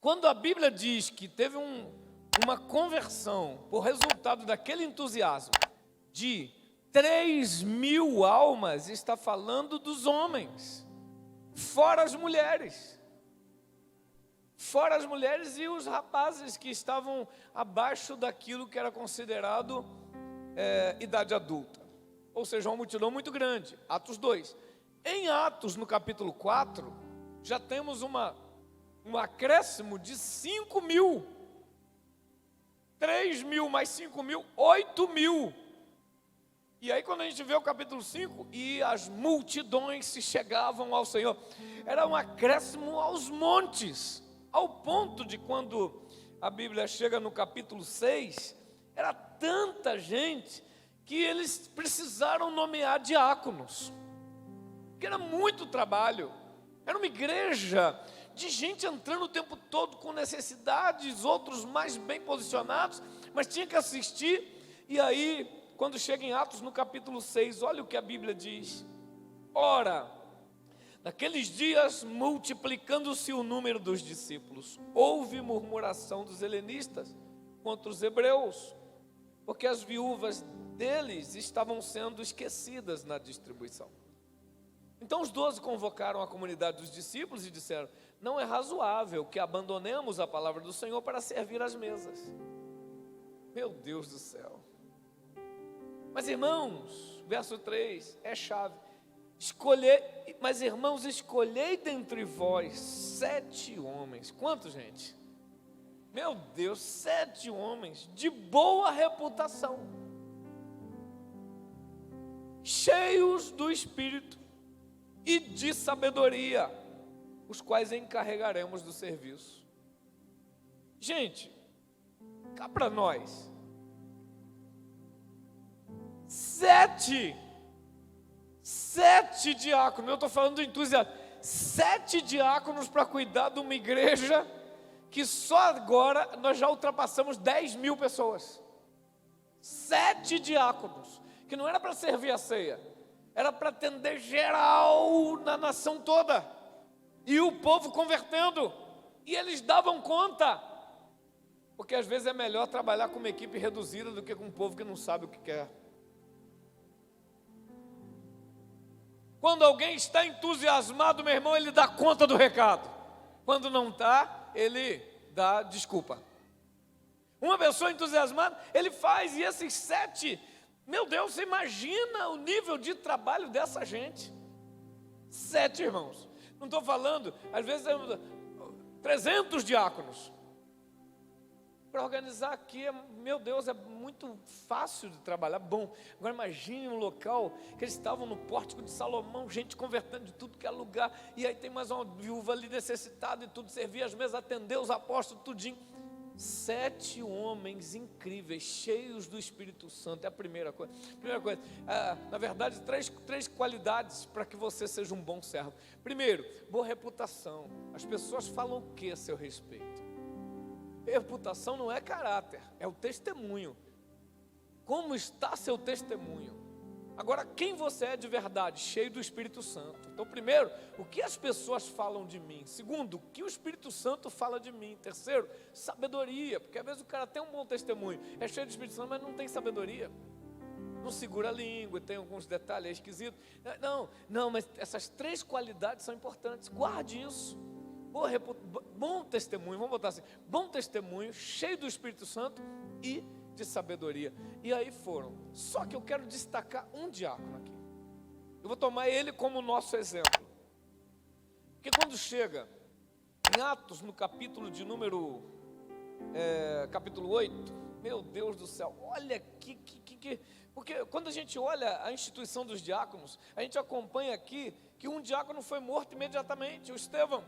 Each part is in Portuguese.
Quando a Bíblia diz que teve uma conversão por resultado daquele entusiasmo de 3.000 almas, está falando dos homens, fora as mulheres. Fora as mulheres e os rapazes que estavam abaixo daquilo que era considerado idade adulta. Ou seja, uma multidão muito grande. Atos 2. Em Atos, no capítulo 4, já temos um acréscimo de 5.000. 3.000 mais 5.000, 8.000. E aí quando a gente vê o capítulo 5, e as multidões se chegavam ao Senhor, era um acréscimo aos montes, ao ponto de quando a Bíblia chega no capítulo 6, era tanta gente que eles precisaram nomear diáconos, porque era muito trabalho, era uma igreja de gente entrando o tempo todo com necessidades, outros mais bem posicionados, mas tinha que assistir. E aí, quando chega em Atos no capítulo 6, olha o que a Bíblia diz: ora, naqueles dias, multiplicando-se o número dos discípulos, houve murmuração dos helenistas contra os hebreus, porque as viúvas deles estavam sendo esquecidas na distribuição. Então os 12 convocaram a comunidade dos discípulos e disseram: não é razoável que abandonemos a palavra do Senhor para servir às mesas. Meu Deus do céu. Mas irmãos, verso 3, é chave. Mas irmãos, escolhei dentre vós 7 homens. Quantos, gente? Meu Deus, 7 homens de boa reputação, cheios do Espírito e de sabedoria, os quais encarregaremos do serviço. Gente, cá para nós, 7 diáconos, eu estou falando do entusiasmo, 7 diáconos para cuidar de uma igreja que só agora nós já ultrapassamos 10.000 pessoas. 7 diáconos, que não era para servir a ceia, era para atender geral na nação toda, e o povo convertendo, e eles davam conta, porque às vezes é melhor trabalhar com uma equipe reduzida do que com um povo que não sabe o que quer. Quando alguém está entusiasmado, meu irmão, ele dá conta do recado. Quando não está, ele dá desculpa. Uma pessoa entusiasmada, ele faz, e esses 7, meu Deus, você imagina o nível de trabalho dessa gente. 7 irmãos. Não estou falando, às vezes, 300 diáconos. Para organizar aqui, meu Deus, é muito fácil de trabalhar, bom. Agora imagine um local que eles estavam no pórtico de Salomão, gente convertendo de tudo que é lugar, e aí tem mais uma viúva ali necessitada e tudo, servia as mesas, atender os apóstolos, tudinho. 7 homens incríveis, cheios do Espírito Santo, é a primeira coisa. Na verdade, três qualidades para que você seja um bom servo. Primeiro, boa reputação. As pessoas falam o que a seu respeito? Reputação não é caráter, é o testemunho. Como está seu testemunho? Agora, quem você é de verdade? Cheio do Espírito Santo. Então, primeiro, o que as pessoas falam de mim? Segundo, o que o Espírito Santo fala de mim? Terceiro, sabedoria, porque às vezes o cara tem um bom testemunho, é cheio do Espírito Santo, mas não tem sabedoria, não segura a língua, tem alguns detalhes esquisitos. Não, mas essas 3 qualidades são importantes, guarde isso. Bom testemunho, vamos botar assim, bom testemunho, cheio do Espírito Santo e de sabedoria. E aí foram. Só que eu quero destacar um diácono aqui. Eu vou tomar ele como nosso exemplo. Porque quando chega em Atos, no capítulo de número capítulo 8, meu Deus do céu, olha porque quando a gente olha a instituição dos diáconos, a gente acompanha aqui que um diácono foi morto imediatamente, o Estevão.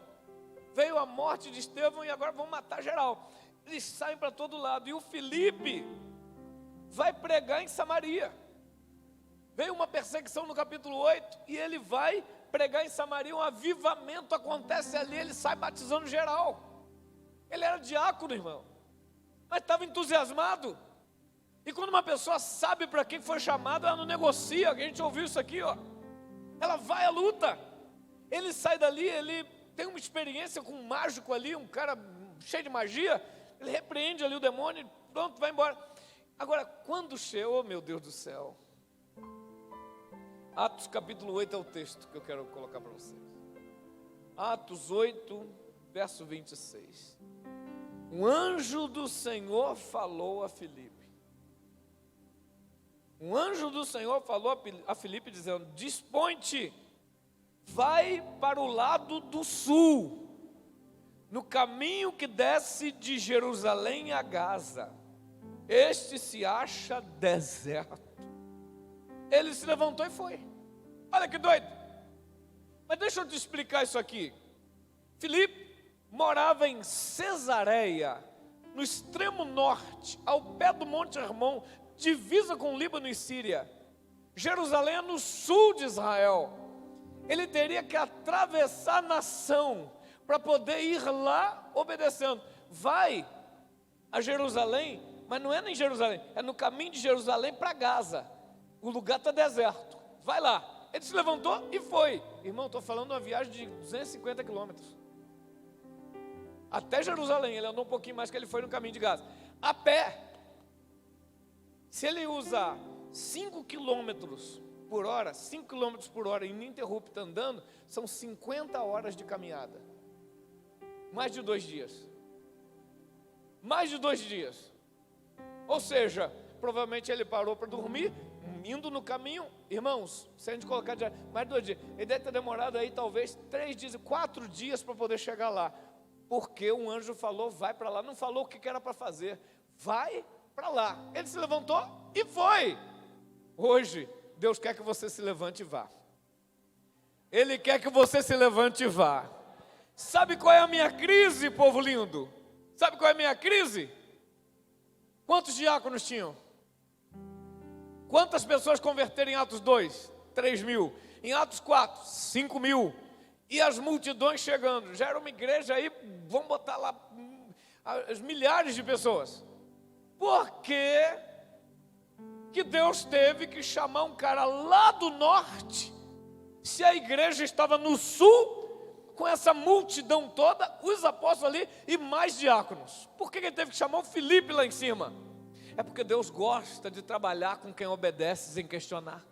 Veio a morte de Estevão e agora vão matar geral. Eles saem para todo lado. E o Filipe vai pregar em Samaria. Veio uma perseguição no capítulo 8 e ele vai pregar em Samaria. Um avivamento acontece ali, ele sai batizando geral. Ele era diácono, irmão, mas estava entusiasmado. E quando uma pessoa sabe para quem foi chamada, ela não negocia. A gente ouviu isso aqui, ó. Ela vai à luta. Ele sai dali, ele tem uma experiência com um mágico ali, um cara cheio de magia, ele repreende ali o demônio, pronto, vai embora. Agora, quando chegou, oh meu Deus do céu, Atos capítulo 8 é o texto que eu quero colocar para vocês. Atos 8, verso 26. Um anjo do Senhor falou a Filipe. Um anjo do Senhor falou a Filipe dizendo: dispõe-te, vai para o lado do sul, no caminho que desce de Jerusalém a Gaza. Este se acha deserto. Ele se levantou e foi. Olha que doido. Mas deixa eu te explicar isso aqui. Filipe morava em Cesareia, no extremo norte, ao pé do Monte Hermon, divisa com o Líbano e Síria. Jerusalém é no sul de Israel. Ele teria que atravessar a nação para poder ir lá obedecendo. Vai a Jerusalém, mas não é nem Jerusalém, é no caminho de Jerusalém para Gaza. O lugar está deserto. Vai lá. Ele se levantou e foi. Irmão, estou falando de uma viagem de 250 quilômetros. Até Jerusalém, ele andou um pouquinho mais que ele foi no caminho de Gaza. A pé. Se ele usar 5 quilômetros por hora, 5 quilômetros por hora ininterrupta andando, são 50 horas de caminhada. Mais de 2 dias. Mais de 2 dias. Ou seja, provavelmente ele parou para dormir, indo no caminho. Irmãos, se a gente colocar mais de 2 dias, ele deve ter demorado aí talvez 3 dias, 4 dias para poder chegar lá. Porque um anjo falou, vai para lá, não falou o que era para fazer, vai para lá. Ele se levantou e foi. Hoje, Deus quer que você se levante e vá. Ele quer que você se levante e vá. Sabe qual é a minha crise, povo lindo? Sabe qual é a minha crise? Quantos diáconos tinham? Quantas pessoas converteram em Atos 2? 3.000. Em Atos 4, 5.000. E as multidões chegando. Já era uma igreja aí, vamos botar lá as milhares de pessoas. Por que Deus teve que chamar um cara lá do norte, se a igreja estava no sul, com essa multidão toda, os apóstolos ali e mais diáconos? Por que ele teve que chamar o Filipe lá em cima? É porque Deus gosta de trabalhar com quem obedece sem questionar.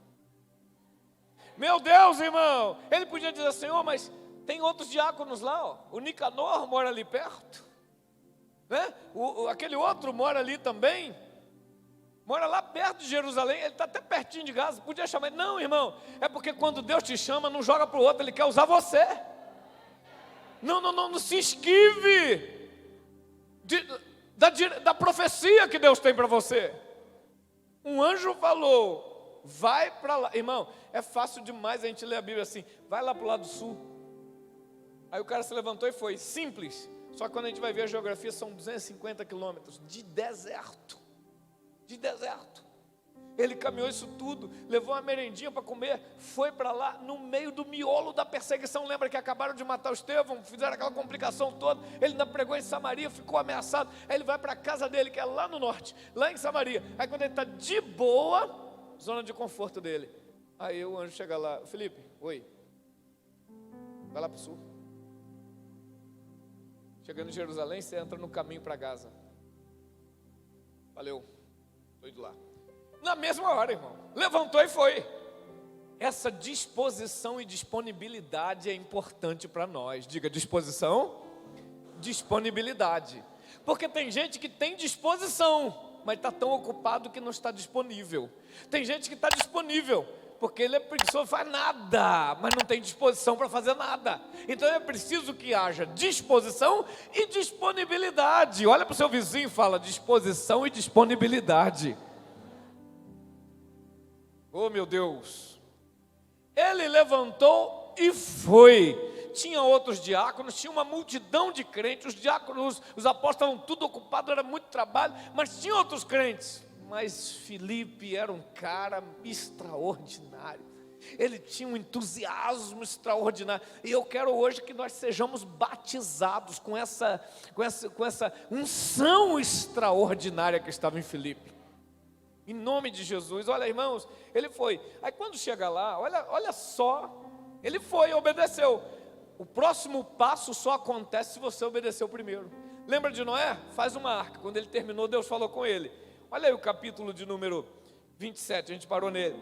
Meu Deus, irmão, ele podia dizer: Senhor, mas tem outros diáconos lá, ó. O Nicanor mora ali perto, né? Aquele outro mora ali também, mora lá perto de Jerusalém, ele está até pertinho de Gaza, podia chamar ele. Não, irmão, é porque quando Deus te chama, não joga para o outro, Ele quer usar você. Não se esquive da profecia que Deus tem para você. Um anjo falou, vai para lá. Irmão, é fácil demais a gente ler a Bíblia assim, vai lá para o lado sul. Aí o cara se levantou e foi, simples. Só que quando a gente vai ver a geografia, são 250 quilômetros de deserto. De deserto. Ele caminhou isso tudo, levou uma merendinha para comer, foi para lá, no meio do miolo da perseguição. Lembra que acabaram de matar o Estevão, fizeram aquela complicação toda, ele ainda pregou em Samaria, ficou ameaçado. Aí ele vai para a casa dele, que é lá no norte, lá em Samaria. Aí quando ele está de boa, zona de conforto dele, aí o anjo chega lá: Filipe, oi, vai lá para o sul. Chegando em Jerusalém, você entra no caminho para Gaza. Valeu, estou indo lá. Na mesma hora, irmão, levantou e foi. Essa disposição e disponibilidade é importante para nós. Diga: disposição, disponibilidade. Porque tem gente que tem disposição, mas está tão ocupado que não está disponível. Tem gente que está disponível, porque ele é preguiçoso, faz nada, mas não tem disposição para fazer nada. Então é preciso que haja disposição e disponibilidade. Olha para o seu vizinho e fala: disposição e disponibilidade. Oh meu Deus. Ele levantou e foi. Tinha outros diáconos, tinha uma multidão de crentes. Os diáconos, os apóstolos estavam tudo ocupados, era muito trabalho, mas tinha outros crentes. Mas Filipe era um cara extraordinário. Ele tinha um entusiasmo extraordinário. E eu quero hoje que nós sejamos batizados com essa unção extraordinária que estava em Filipe. Em nome de Jesus. Olha, irmãos, ele foi. Aí quando chega lá, olha só, ele foi, obedeceu. o próximo passo só acontece se você obedecer o primeiro. Lembra de Noé? Faz uma arca. Quando ele terminou, Deus falou com ele. Olha aí o capítulo de número 27, a gente parou nele.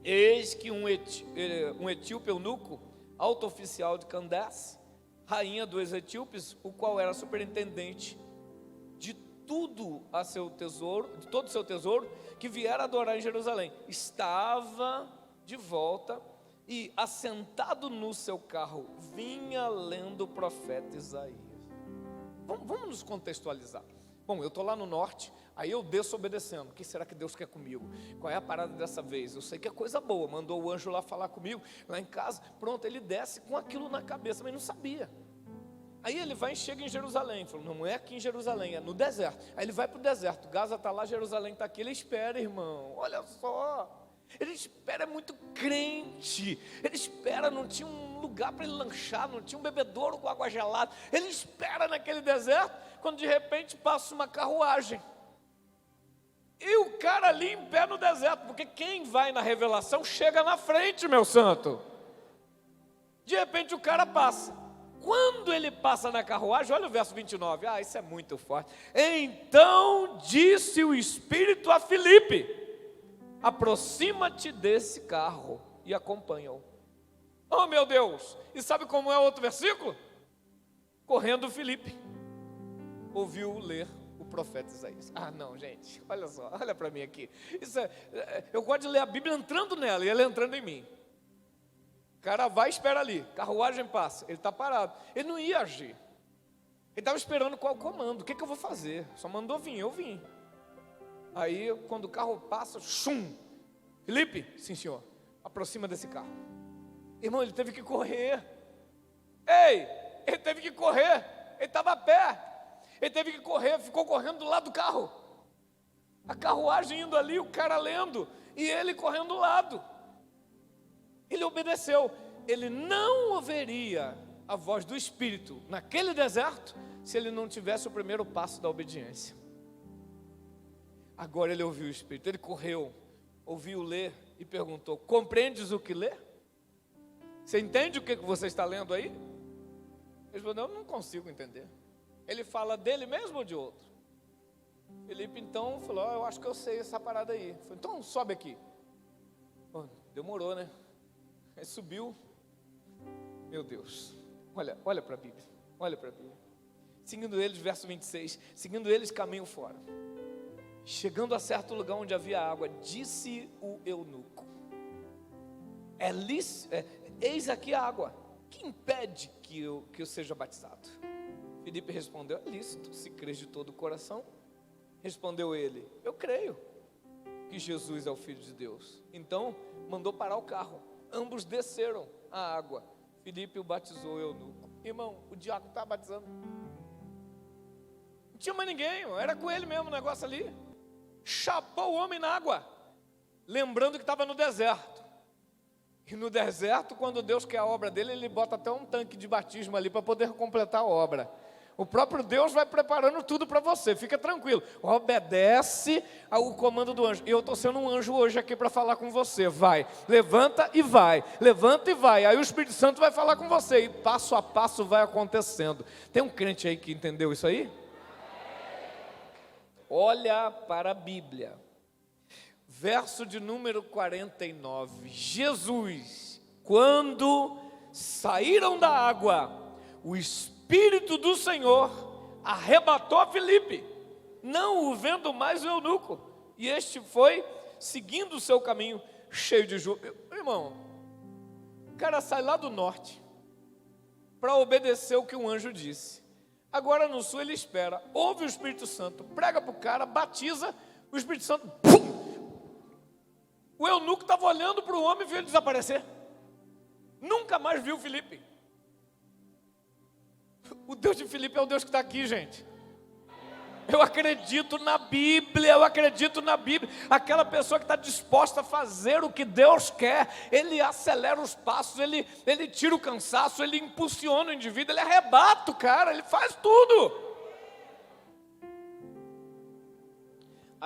Eis que um etíope eunuco, alto oficial de Candace, rainha dos etíopes, o qual era superintendente de tudo a seu tesouro, de todo o seu tesouro, que viera adorar em Jerusalém, estava de volta e, assentado no seu carro, vinha lendo o profeta Isaías. Vamos nos contextualizar. Bom, eu estou lá no norte, aí eu desço obedecendo. O que será que Deus quer comigo? Qual é a parada dessa vez? Eu sei que é coisa boa, mandou o anjo lá falar comigo, lá em casa. Pronto, ele desce com aquilo na cabeça, mas não sabia. Aí ele vai e chega em Jerusalém. Falou, não é aqui em Jerusalém, é no deserto. Aí ele vai para o deserto, Gaza está lá, Jerusalém está aqui. Ele espera, irmão, olha só. Ele espera, é muito crente. Ele espera, não tinha um lugar para ele lanchar, não tinha um bebedouro com água gelada. Ele espera naquele deserto, quando de repente passa uma carruagem. E o cara ali em pé no deserto, porque quem vai na revelação chega na frente, meu santo. De repente o cara passa. Quando ele passa na carruagem, olha o verso 29. Ah, isso é muito forte. Então disse o Espírito a Filipe: aproxima-te desse carro e acompanha-o. Oh meu Deus, e sabe como é o outro versículo? Correndo Filipe ouviu ler o profeta Isaías. Ah não, gente, olha só, olha para mim aqui. Eu gosto de ler a Bíblia entrando nela e ela entrando em mim. O cara vai e espera ali, carruagem passa, ele está parado, ele não ia agir. Ele estava esperando qual comando, o que eu vou fazer? Só mandou vir, eu vim. Aí, quando o carro passa, chum! Filipe, sim senhor, aproxima desse carro. Irmão, ele teve que correr. Ei, ele teve que correr. Ele estava a pé. Ele teve que correr, ficou correndo do lado do carro. A carruagem indo ali, o cara lendo, e ele correndo do lado. Ele obedeceu. Ele não ouviria a voz do Espírito naquele deserto, se ele não tivesse o primeiro passo da obediência. Agora ele ouviu o Espírito, ele correu, ouviu ler e perguntou: compreendes o que lê? Você entende o que você está lendo aí? Ele respondeu: eu não consigo entender. Ele fala dele mesmo ou de outro? Filipe então falou: eu acho que eu sei essa parada aí. Falei, então sobe aqui. Pô, demorou, né? Aí subiu. Meu Deus, olha para a Bíblia, olha para a Bíblia. Seguindo eles, verso 26, seguindo eles caminho fora. Chegando a certo lugar onde havia água, disse o eunuco: eis aqui a água, que impede que eu seja batizado? Filipe respondeu: é lícito, se crês de todo o coração. Respondeu ele: eu creio que Jesus é o Filho de Deus. Então mandou parar o carro, ambos desceram a água. Filipe o batizou, o eunuco. Irmão, o diácono estava batizando. Não tinha mais ninguém, era com ele mesmo o negócio ali. Chapou o homem na água, lembrando que estava no deserto. E no deserto, quando Deus quer a obra dele, ele bota até um tanque de batismo ali para poder completar a obra. O próprio Deus vai preparando tudo para você, fica tranquilo. Obedece ao comando do anjo. E eu estou sendo um anjo hoje aqui para falar com você. Vai, levanta e vai, levanta e vai. Aí o Espírito Santo vai falar com você e passo a passo vai acontecendo. Tem um crente aí que entendeu isso aí? Olha para a Bíblia, verso de número 49. Jesus, quando saíram da água, o Espírito do Senhor arrebatou a Filipe, não o vendo mais o eunuco, e este foi seguindo o seu caminho, cheio de júbilo. Irmão, o cara sai lá do norte para obedecer o que um anjo disse. Agora no sul ele espera, ouve o Espírito Santo, prega para o cara, batiza, o Espírito Santo, pum! O eunuco estava olhando para o homem e viu ele desaparecer. Nunca mais viu Filipe. O Deus de Filipe é o Deus que está aqui, gente. Eu acredito na Bíblia, eu acredito na Bíblia. Aquela pessoa que está disposta a fazer o que Deus quer, ele acelera os passos, ele tira o cansaço, ele impulsiona o indivíduo, ele arrebata o cara, ele faz tudo.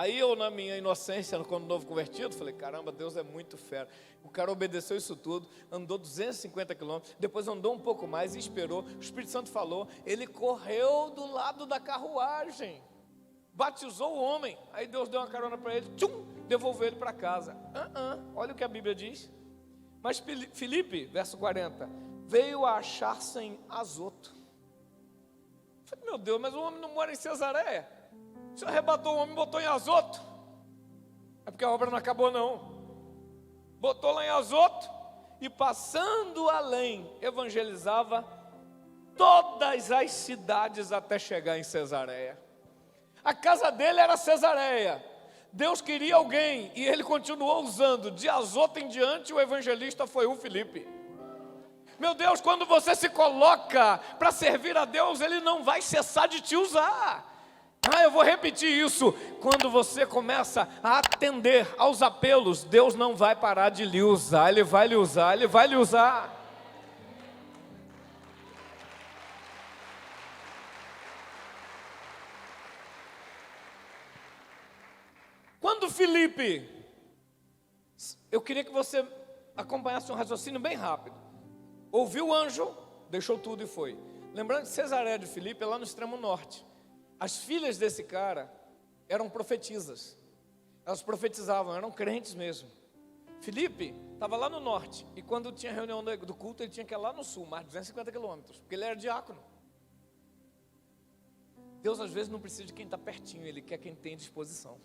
Aí eu, na minha inocência, quando novo convertido, falei, caramba, Deus é muito fera. O cara obedeceu isso tudo, andou 250 quilômetros, depois andou um pouco mais e esperou. O Espírito Santo falou, ele correu do lado da carruagem, batizou o homem. Aí Deus deu uma carona para ele, tchum, devolveu ele para casa. Olha o que a Bíblia diz. Mas Filipe, verso 40, veio a achar-se em Azoto. Eu falei, meu Deus, mas o homem não mora em Cesareia. O Senhor arrebatou o homem e botou em Azoto. É porque a obra não acabou não. Botou lá em Azoto e passando além, evangelizava todas as cidades até chegar em Cesareia. A casa dele era Cesareia. Deus queria alguém e ele continuou usando. De Azoto em diante o evangelista foi o Filipe. Meu Deus, quando você se coloca para servir a Deus, ele não vai cessar de te usar. Eu vou repetir isso. Quando você começa a atender aos apelos, Deus não vai parar de lhe usar. Ele vai lhe usar, Ele vai lhe usar. Quando Filipe, eu queria que você acompanhasse um raciocínio bem rápido. Ouviu o anjo, deixou tudo e foi. Lembrando que Cesareia de Filipe é lá no extremo norte. As filhas desse cara eram profetisas. Elas profetizavam, eram crentes mesmo. Filipe estava lá no norte. E quando tinha reunião do culto, ele tinha que ir lá no sul, mais de 250 quilômetros. Porque ele era diácono. Deus às vezes não precisa de quem está pertinho, Ele quer quem tem disposição.